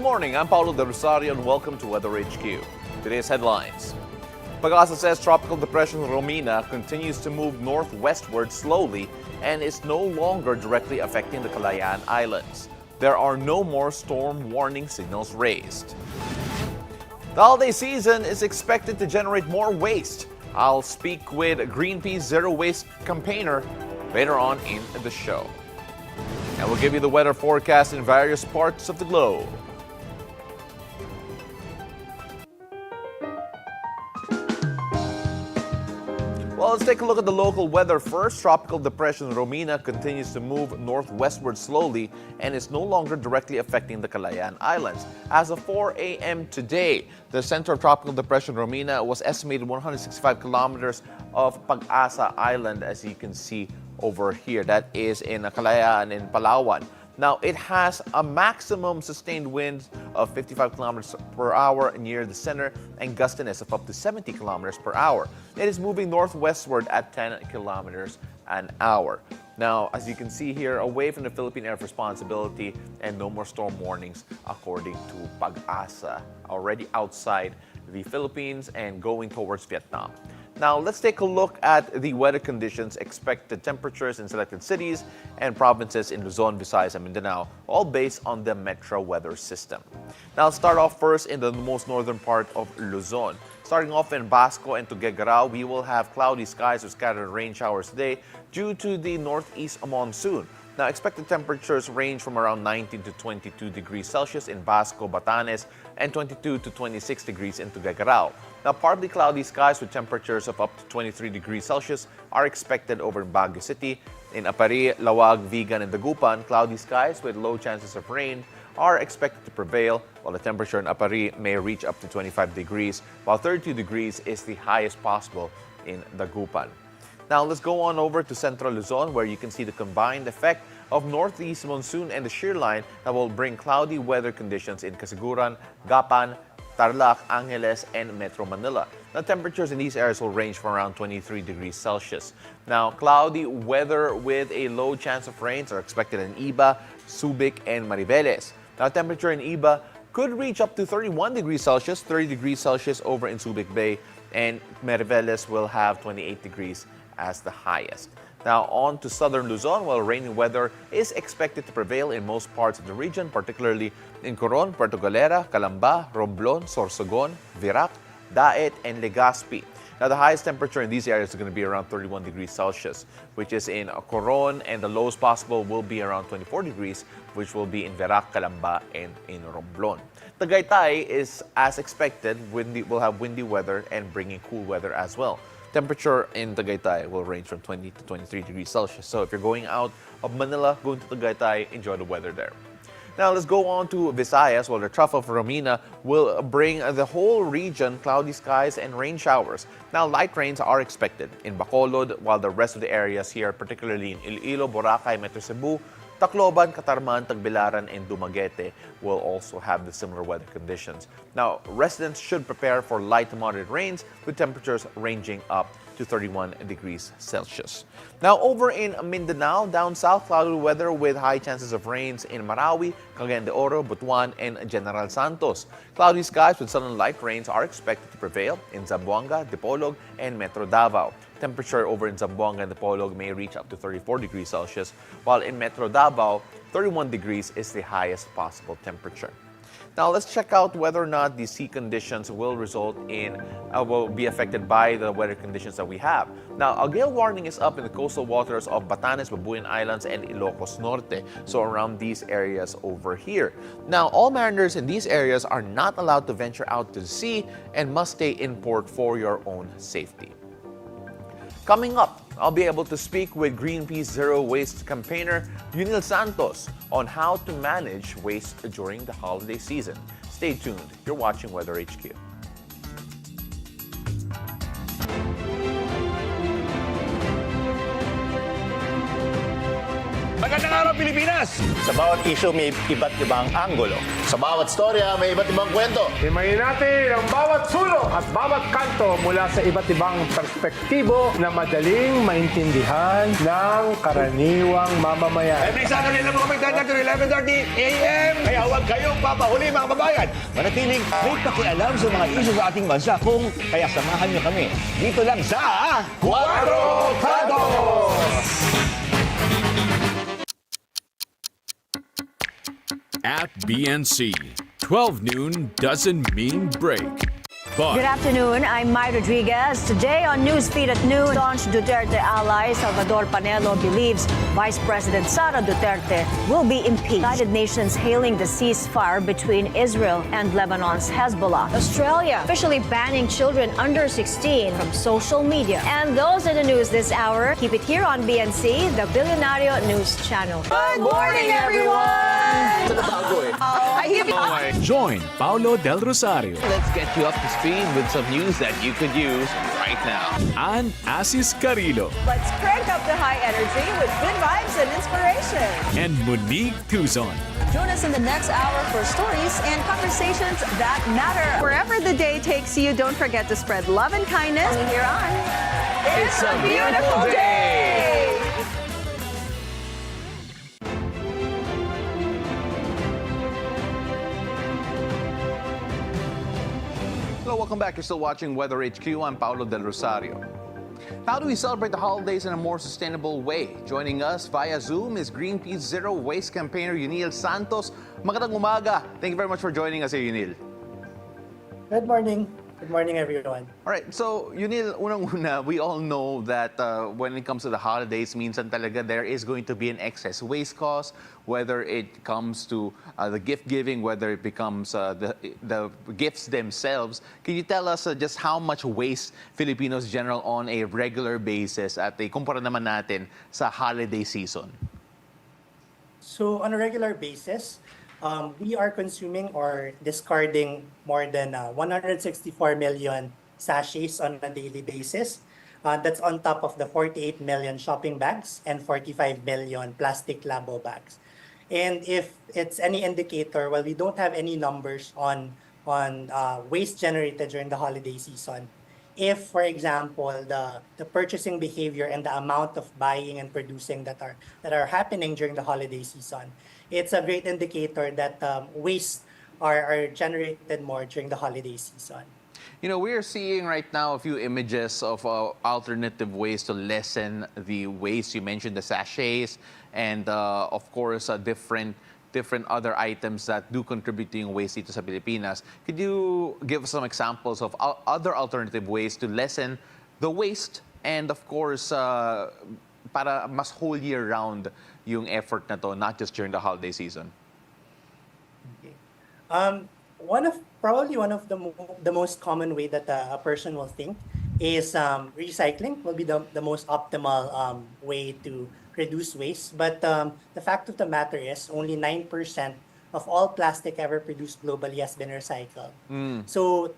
morning, I'm Paolo del Rosario and welcome to WeatherHQ. Today's headlines. Pag-asa says Tropical Depression Romina continues to move northwestward slowly and is no longer directly affecting the Kalayaan Islands. There are no more storm warning signals raised. The holiday season is expected to generate more waste. I'll speak with Greenpeace Zero Waste campaigner later on in the show. And we'll give you the weather forecast in various parts of the globe. Well, let's take a look at the local weather first. Tropical Depression Romina continues to move northwestward slowly and is no longer directly affecting the Kalayaan Islands. As of 4 a.m. today, the center of Tropical Depression Romina was estimated 165 kilometers of Pag-asa Island, as you can see over here. That is in Kalayaan in Palawan. Now, it has a maximum sustained wind of 55 kilometers per hour near the center and gustiness of up to 70 kilometers per hour. It is moving northwestward at 10 kilometers an hour. Now, as you can see here, away from the Philippine Air Responsibility and no more storm warnings according to Pag-asa. Already outside the Philippines and going towards Vietnam. Now, let's take a look at the weather conditions, expected temperatures in selected cities and provinces in Luzon, Visayas, and Mindanao, all based on the Metro Weather System. Now, let's start off first in the most northern part of Luzon. Starting off in Basco and Tuguegarao, we will have cloudy skies with scattered rain showers today due to the northeast monsoon. Now, expected temperatures range from around 19 to 22 degrees Celsius in Basco, Batanes, and 22 to 26 degrees in Tuguegarao. Now, partly cloudy skies with temperatures of up to 23 degrees Celsius are expected over Baguio City. In Apari, Lawag, Vigan, and Dagupan, cloudy skies with low chances of rain are expected to prevail, while the temperature in Apari may reach up to 25 degrees, while 32 degrees is the highest possible in Dagupan. Now, let's go on over to Central Luzon, where you can see the combined effect of northeast monsoon and the shear line that will bring cloudy weather conditions in Casiguran, Gapan, Tarlac, Angeles, and Metro Manila. The temperatures in these areas will range from around 23 degrees Celsius. Now, cloudy weather with a low chance of rains are expected in Iba, Subic, and Mariveles. Now, temperature in Iba could reach up to 31 degrees Celsius, 30 degrees Celsius over in Subic Bay, and Mariveles will have 28 degrees as the highest. Now, on to southern Luzon, while rainy weather is expected to prevail in most parts of the region, particularly in Coron, Puerto Galera, Calamba, Romblon, Sorsogon, Virac, Daet, and Legazpi. Now, the highest temperature in these areas is going to be around 31 degrees Celsius, which is in Coron, and the lowest possible will be around 24 degrees, which will be in Virac, Calamba, and in Romblon. Tagaytay is, as expected, will have windy weather and bringing cool weather as well. Temperature in Tagaytay will range from 20 to 23 degrees Celsius. So if you're going out of Manila, going to Tagaytay, enjoy the weather there. Now, let's go on to Visayas, while the trough of Romina will bring the whole region cloudy skies and rain showers. Now, light rains are expected in Bacolod, while the rest of the areas here, particularly in Iloilo, Boracay, Metro Cebu, Tacloban, Catarman, Tagbilaran, and Dumaguete will also have the similar weather conditions. Now, residents should prepare for light to moderate rains with temperatures ranging up to 31 degrees Celsius. Now, over in Mindanao, down south, cloudy weather with high chances of rains in Marawi, Cagayan de Oro, Butuan, and General Santos. Cloudy skies with sudden light rains are expected to prevail in Zamboanga, Dipolog, and Metro Davao. Temperature over in Zamboanga and Dipolog may reach up to 34 degrees Celsius, while in Metro Davao, 31 degrees is the highest possible temperature. Now, let's check out whether or not the sea conditions will will be affected by the weather conditions that we have. Now, a gale warning is up in the coastal waters of Batanes, Babuyan Islands, and Ilocos Norte, so around these areas over here. Now, all mariners in these areas are not allowed to venture out to the sea and must stay in port for your own safety. Coming up, I'll be able to speak with Greenpeace Zero Waste campaigner Yunil Santos on how to manage waste during the holiday season. Stay tuned. You're watching WeatherHQ. Magandang Magandang araw, Pilipinas! Sa bawat issue may iba't ibang anggulo. Sa bawat storya, may iba't ibang kwento. Himayin natin ang bawat sulok at bawat kanto mula sa iba't ibang perspektibo na madaling maintindihan ng karaniwang mamamayan. Every Saturday lang kami dyan to 11:30 a.m. Kaya huwag kayong papahuli mga kababayan. Manatiling may pakialam sa mga isyu sa ating bansa kung kaya samahan niyo kami. Dito lang sa Cuatro Cantos! At BNC, 12 noon doesn't mean break. Good But afternoon, I'm Mai Rodriguez. Today on Newsfeed at noon, staunch Duterte ally Salvador Panelo believes Vice President Sara Duterte will be impeached. United Nations hailing the ceasefire between Israel and Lebanon's Hezbollah. Australia officially banning children under 16 from social media. And those are the news this hour. Keep it here on BNC, the Bilyonaryo News Channel. Good morning, everyone! join Paolo del Rosario Let's get you up to speed with some news that you could use right now. and Asis Carilo Let's crank up the high energy with good vibes and inspiration. and Monique Tuzon. Join us in the next hour for stories and conversations that matter. Wherever the day takes you, don't forget to spread love and kindness. Only here on It's a beautiful day! Hello, welcome back. You're still watching WeatherHQ. I'm Paolo del Rosario. How do we celebrate the holidays in a more sustainable way? Joining us via Zoom is Greenpeace Zero Waste campaigner Yunil Santos. Magandang umaga. Thank you very much for joining us here, Yunil. Good morning. Good morning, everyone. All right, so Yunil, unang-una, we all know that when it comes to the holidays, minsan talaga there is going to be an excess waste cost, whether it comes to the gift giving, whether it becomes the gifts themselves. Can you tell us just how much waste Filipinos generate on a regular basis at kumpara naman natin sa holiday season? So, on a regular basis, we are consuming or discarding more than 164 million sachets on a daily basis. That's on top of the 48 million shopping bags and 45 million plastic Labo bags. And if it's any indicator, well, we don't have any numbers on waste generated during the holiday season. If, for example, the purchasing behavior and the amount of buying and producing that are happening during the holiday season, it's a great indicator that waste are generated more during the holiday season. You know, we're seeing right now a few images of alternative ways to lessen the waste. You mentioned the sachets and, of course, different other items that do contribute to yung waste dito sa Pilipinas. Could you give us some examples of other alternative ways to lessen the waste and, of course, para mas whole year round yung effort na to, not just during the holiday season? Okay. Probably one of the most common way that a person will think is recycling will be the most optimal way to reduce waste. But the fact of the matter is only 9% of all plastic ever produced globally has been recycled. So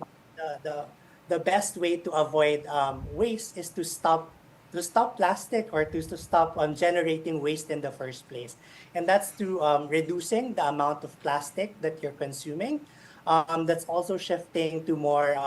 the best way to avoid waste is to stop plastic or to stop generating waste in the first place. And that's through reducing the amount of plastic that you're consuming. That's also shifting to more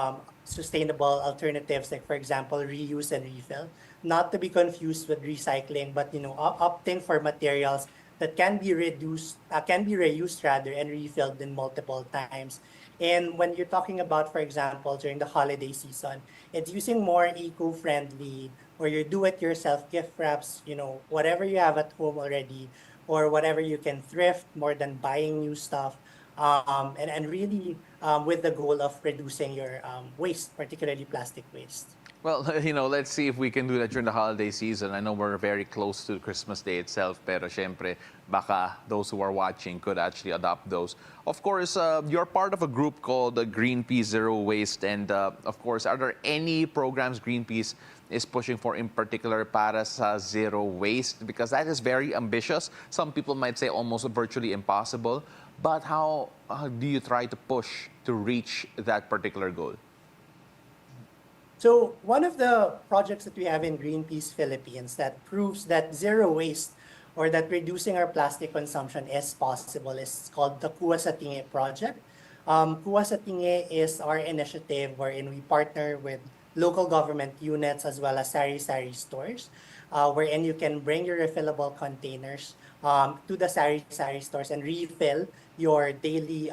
sustainable alternatives, like, for example, reuse and refill. Not to be confused with recycling, but opting for materials that can be reused rather and refilled in multiple times. And when you're talking about, for example, during the holiday season, it's using more eco-friendly or your do-it-yourself gift wraps, whatever you have at home already, or whatever you can thrift more than buying new stuff, and really with the goal of reducing your waste, particularly plastic waste. Well, let's see if we can do that during the holiday season. I know we're very close to Christmas Day itself, pero syempre, baka those who are watching could actually adopt those. Of course, you're part of a group called Greenpeace Zero Waste, and of course, are there any programs Greenpeace is pushing for in particular para sa zero waste? Because that is very ambitious. Some people might say almost virtually impossible. But how do you try to push to reach that particular goal? So one of the projects that we have in Greenpeace Philippines that proves that zero waste or that reducing our plastic consumption is possible is called the Kuha sa Tingi project. Kuha sa Tingi is our initiative wherein we partner with local government units as well as sari-sari stores, wherein you can bring your refillable containers to the sari-sari stores and refill your daily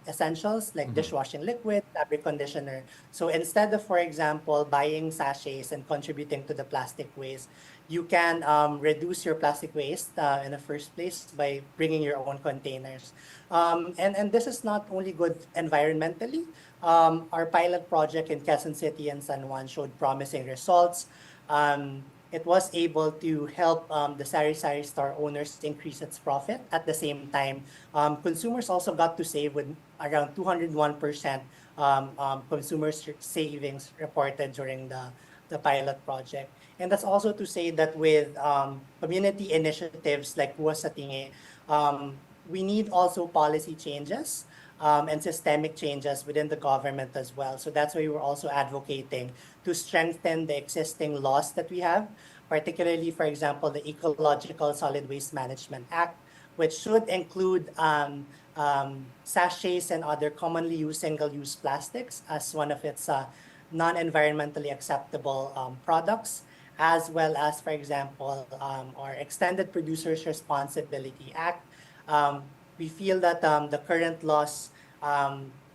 essentials like dishwashing liquid, fabric conditioner. So instead of, for example, buying sachets and contributing to the plastic waste, you can reduce your plastic waste in the first place by bringing your own containers. And this is not only good environmentally. Our pilot project in Quezon City and San Juan showed promising results. It was able to help the sari-sari store owners increase its profit. At the same time, consumers also got to save with around 201% consumers savings reported during the pilot project. And that's also to say that with community initiatives like Kuha sa Tingi, we need also policy changes and systemic changes within the government as well. So that's why we're also advocating to strengthen the existing laws that we have, particularly, for example, the Ecological Solid Waste Management Act, which should include sachets and other commonly used single-use plastics as one of its non-environmentally acceptable products, as well as, for example, our Extended Producers Responsibility Act. We feel that the current laws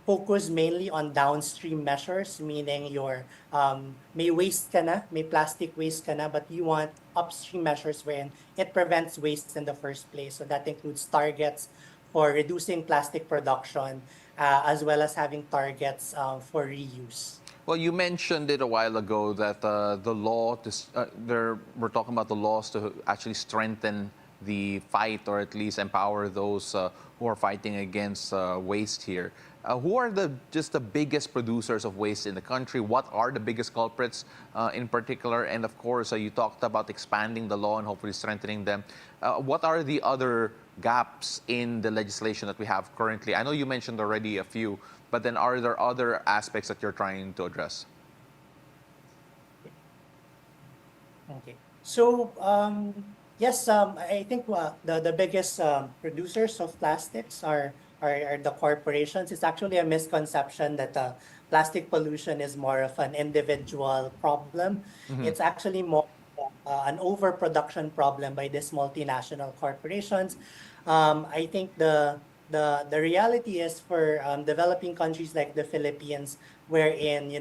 focus mainly on downstream measures, meaning your may waste ka na, may plastic waste ka na, but you want upstream measures wherein it prevents waste in the first place. So that includes targets for reducing plastic production, as well as having targets for reuse. Well, you mentioned it a while ago that the law, we're talking about the laws to actually strengthen the fight, or at least empower those who are fighting against waste here. Who are the biggest producers of waste in the country? What are the biggest culprits in particular? And of course, you talked about expanding the law and hopefully strengthening them. What are the other gaps in the legislation that we have currently? I know you mentioned already a few, but then are there other aspects that you're trying to address? Okay. So, yes, I think the biggest producers of plastics are the corporations. It's actually a misconception that plastic pollution is more of an individual problem. It's actually more an overproduction problem by these multinational corporations. I think the reality is for developing countries like the Philippines, wherein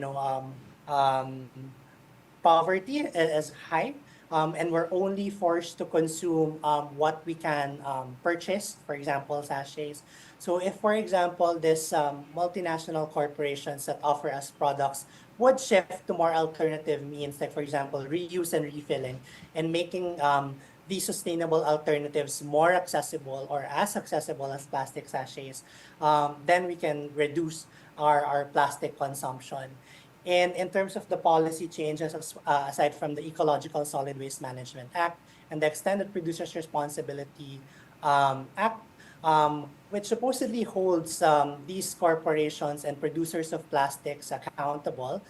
poverty is high. And we're only forced to consume what we can purchase, for example, sachets. So if, for example, this multinational corporations that offer us products would shift to more alternative means, like, for example, reuse and refilling, and making these sustainable alternatives more accessible or as accessible as plastic sachets, then we can reduce our plastic consumption. And in terms of the policy changes, aside from the Ecological Solid Waste Management Act and the Extended Producers Responsibility Act, which supposedly holds these corporations and producers of plastics accountable,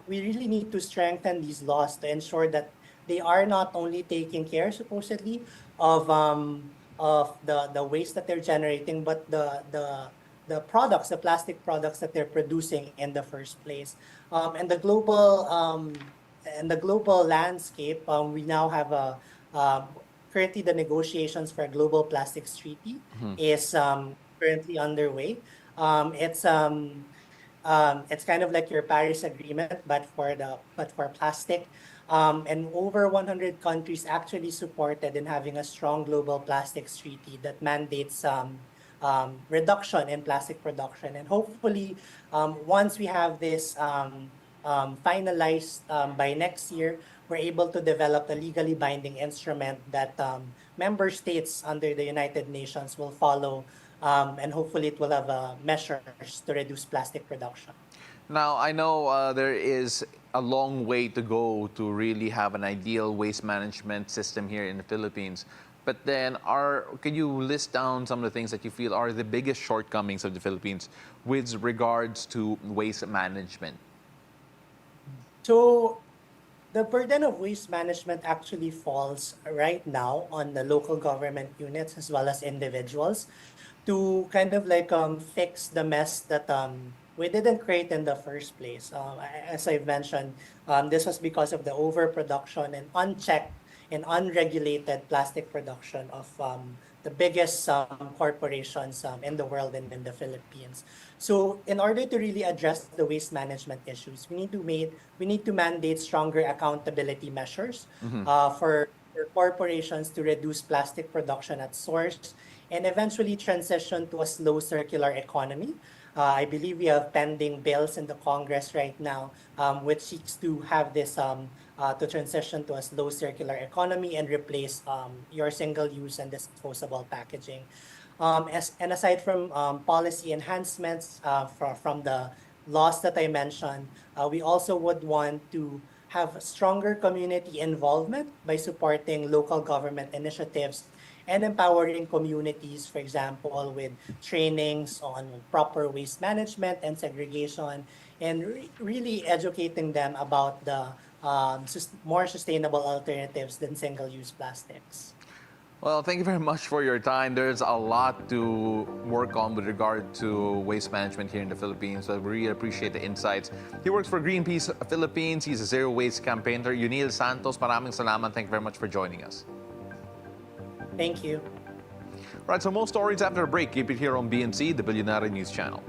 we really need to strengthen these laws to ensure that they are not only taking care, supposedly, of the waste that they're generating, but the products, the plastic products that they're producing in the first place. And the global landscape, we now have currently the negotiations for a global plastics treaty is currently underway. It's kind of like your Paris Agreement, but for plastic. And over 100 countries actually supported in having a strong global plastics treaty that mandates reduction in plastic production. And hopefully, once we have this finalized by next year, we're able to develop a legally binding instrument that member states under the United Nations will follow, and hopefully it will have measures to reduce plastic production. Now, I know there is a long way to go to really have an ideal waste management system here in the Philippines. But then, can you list down some of the things that you feel are the biggest shortcomings of the Philippines with regards to waste management? So, The burden of waste management actually falls right now on the local government units as well as individuals to kind of like fix the mess that we didn't create in the first place. As I've mentioned, this was because of the overproduction and unchecked and unregulated plastic production of the biggest corporations in the world and in the Philippines. So, in order to really address the waste management issues, we need to mandate stronger accountability measures for corporations to reduce plastic production at source and eventually transition to a slow circular economy. I believe we have pending bills in the Congress right now, which seeks to have this to transition to a slow circular economy and replace your single-use and disposable packaging. And aside from policy enhancements from the laws that I mentioned, we also would want to have stronger community involvement by supporting local government initiatives and empowering communities, for example, with trainings on proper waste management and segregation, and really educating them about the more sustainable alternatives than single-use plastics. Well, thank you very much for your time. There's a lot to work on with regard to waste management here in the Philippines. So we really appreciate the insights. He works for Greenpeace Philippines. He's a zero waste campaigner. Yunil Santos, maraming salamat. Thank you very much for joining us. Thank you. Right, so more stories after a break. Keep it here on BNC, the Bilyonaryo News Channel.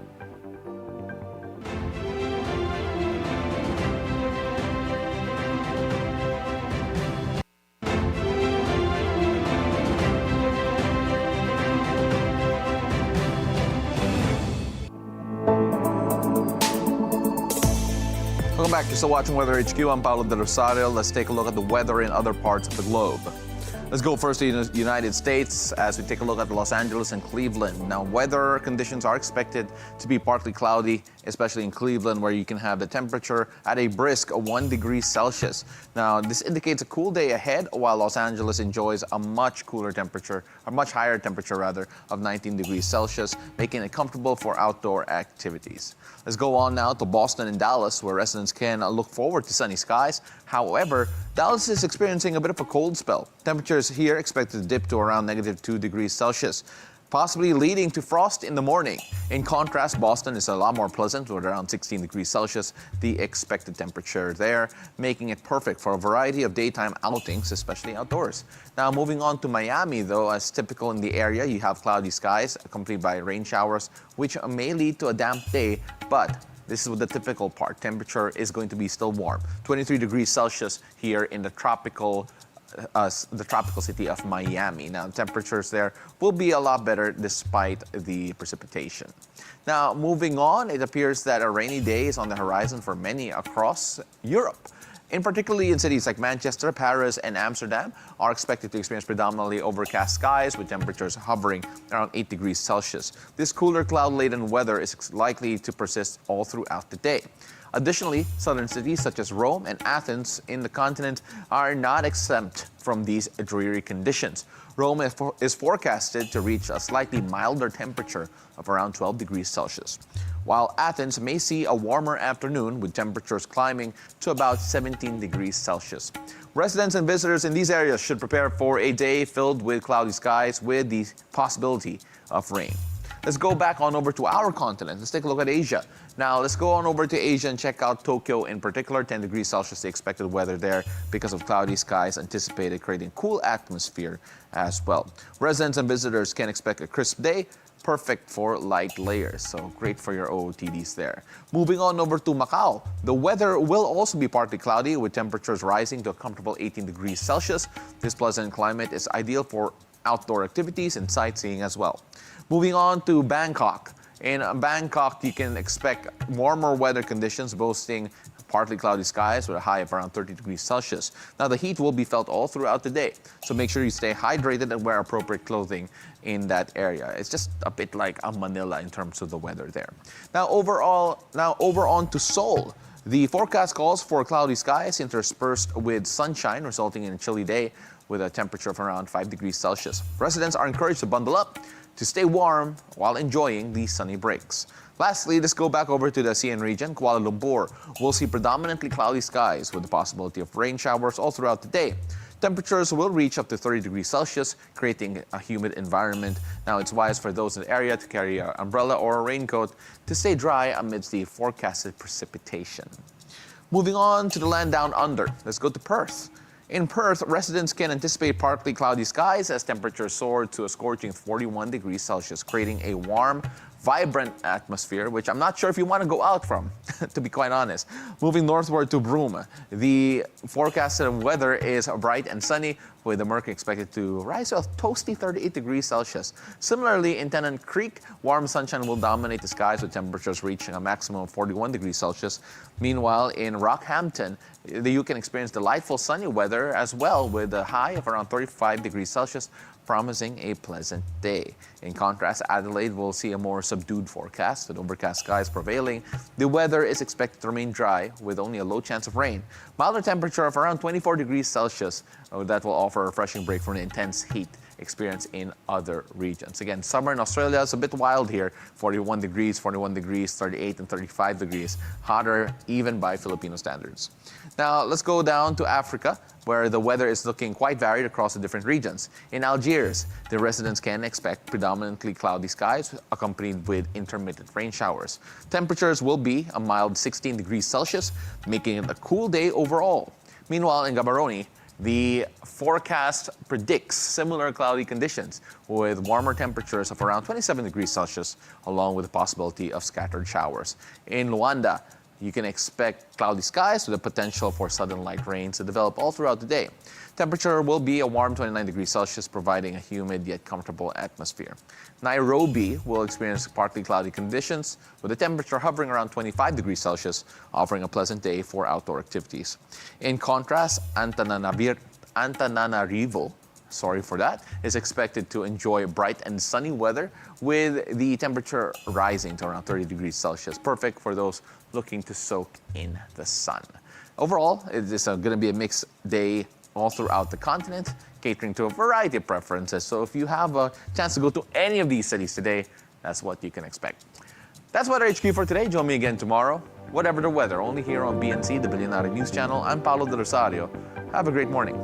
Welcome back. You're still watching WeatherHQ. I'm Paolo del Rosario. Let's take a look at the weather in other parts of the globe. Let's go first to the United States as we take a look at Los Angeles and Cleveland. Now, weather conditions are expected to be partly cloudy, especially in Cleveland, where you can have the temperature at a brisk 1 degree Celsius. Now, this indicates a cool day ahead, while Los Angeles enjoys a much cooler temperature, a much higher temperature rather, of 19 degrees Celsius, making it comfortable for outdoor activities. Let's go on now to Boston and Dallas, where residents can look forward to sunny skies. However, Dallas is experiencing a bit of a cold spell. Temperatures here expected to dip to around -2 degrees Celsius, possibly leading to frost in the morning. In contrast, Boston is a lot more pleasant with around 16 degrees Celsius, the expected temperature there, making it perfect for a variety of daytime outings, especially outdoors. Now, moving on to Miami, though, as typical in the area, you have cloudy skies accompanied by rain showers, which may lead to a damp day, but this is the typical part. Temperature is going to be still warm, 23 degrees Celsius here in the tropical city of Miami. Now, temperatures there will be a lot better despite the precipitation. Now, moving on, it appears that a rainy day is on the horizon for many across Europe. In particularly in cities like Manchester, Paris, and Amsterdam are expected to experience predominantly overcast skies with temperatures hovering around 8 degrees Celsius. This cooler cloud-laden weather is likely to persist all throughout the day. Additionally, southern cities such as Rome and Athens in the continent are not exempt from these dreary conditions. Rome is forecasted to reach a slightly milder temperature of around 12 degrees Celsius, while Athens may see a warmer afternoon with temperatures climbing to about 17 degrees Celsius. Residents and visitors in these areas should prepare for a day filled with cloudy skies with the possibility of rain. Let's go back on over to our continent. Let's take a look at Asia. Now, let's go on over to Asia and check out Tokyo in particular. 10 degrees Celsius, the expected weather there because of cloudy skies anticipated, creating cool atmosphere as well. Residents and visitors can expect a crisp day, perfect for light layers. So great for your OOTDs there. Moving on over to Macau. The weather will also be partly cloudy with temperatures rising to a comfortable 18 degrees Celsius. This pleasant climate is ideal for outdoor activities and sightseeing as well. Moving on to Bangkok. In Bangkok, you can expect warmer weather conditions, boasting partly cloudy skies with a high of around 30 degrees Celsius. Now, the heat will be felt all throughout the day, so make sure you stay hydrated and wear appropriate clothing in that area. It's just a bit like a Manila in terms of the weather there. Now, over on to Seoul. The forecast calls for cloudy skies interspersed with sunshine, resulting in a chilly day with a temperature of around 5 degrees Celsius. Residents are encouraged to bundle up to stay warm while enjoying these sunny breaks. Lastly, let's go back over to the CN region. Kuala Lumpur will see predominantly cloudy skies with the possibility of rain showers all throughout the day. Temperatures will reach up to 30 degrees Celsius, creating a humid environment. Now, it's wise for those in the area to carry an umbrella or a raincoat to stay dry amidst the forecasted precipitation. Moving on to the land down under, let's go to Perth. In Perth, residents can anticipate partly cloudy skies as temperatures soar to a scorching 41 degrees Celsius, creating a warm, vibrant atmosphere, which I'm not sure if you want to go out from, to be quite honest. Moving northward to Broome, the forecasted weather is bright and sunny, with the mercury expected to rise to a toasty 38 degrees Celsius. Similarly, in Tennant Creek, warm sunshine will dominate the skies with temperatures reaching a maximum of 41 degrees Celsius. Meanwhile, in Rockhampton, you can experience delightful sunny weather as well, with a high of around 35 degrees Celsius, promising a pleasant day. In contrast, Adelaide will see a more subdued forecast with overcast skies prevailing. The weather is expected to remain dry with only a low chance of rain. Milder temperature of around 24 degrees Celsius that will offer a refreshing break from the intense heat experienced in other regions. Again, summer in Australia is a bit wild here. 41 degrees, 38 and 35 degrees. Hotter even by Filipino standards. Now, let's go down to Africa, where the weather is looking quite varied across the different regions. In Algiers, the residents can expect predominantly cloudy skies accompanied with intermittent rain showers. Temperatures will be a mild 16 degrees Celsius, making it a cool day overall. Meanwhile, in Gaborone, the forecast predicts similar cloudy conditions with warmer temperatures of around 27 degrees Celsius, along with the possibility of scattered showers. In Luanda, you can expect cloudy skies with the potential for sudden light rains to develop all throughout the day. Temperature will be a warm 29 degrees Celsius, providing a humid yet comfortable atmosphere. Nairobi will experience partly cloudy conditions, with the temperature hovering around 25 degrees Celsius, offering a pleasant day for outdoor activities. In contrast, Antananarivo, is expected to enjoy bright and sunny weather, with the temperature rising to around 30 degrees Celsius, perfect for those looking to soak in the sun. Overall, it is going to be a mixed day all throughout the continent, catering to a variety of preferences. So if you have a chance to go to any of these cities today, that's what you can expect. That's WeatherHQ for today. Join me again tomorrow, whatever the weather, only here on BNC, the Bilyonaryo News Channel. I'm Paolo del Rosario. Have a great morning.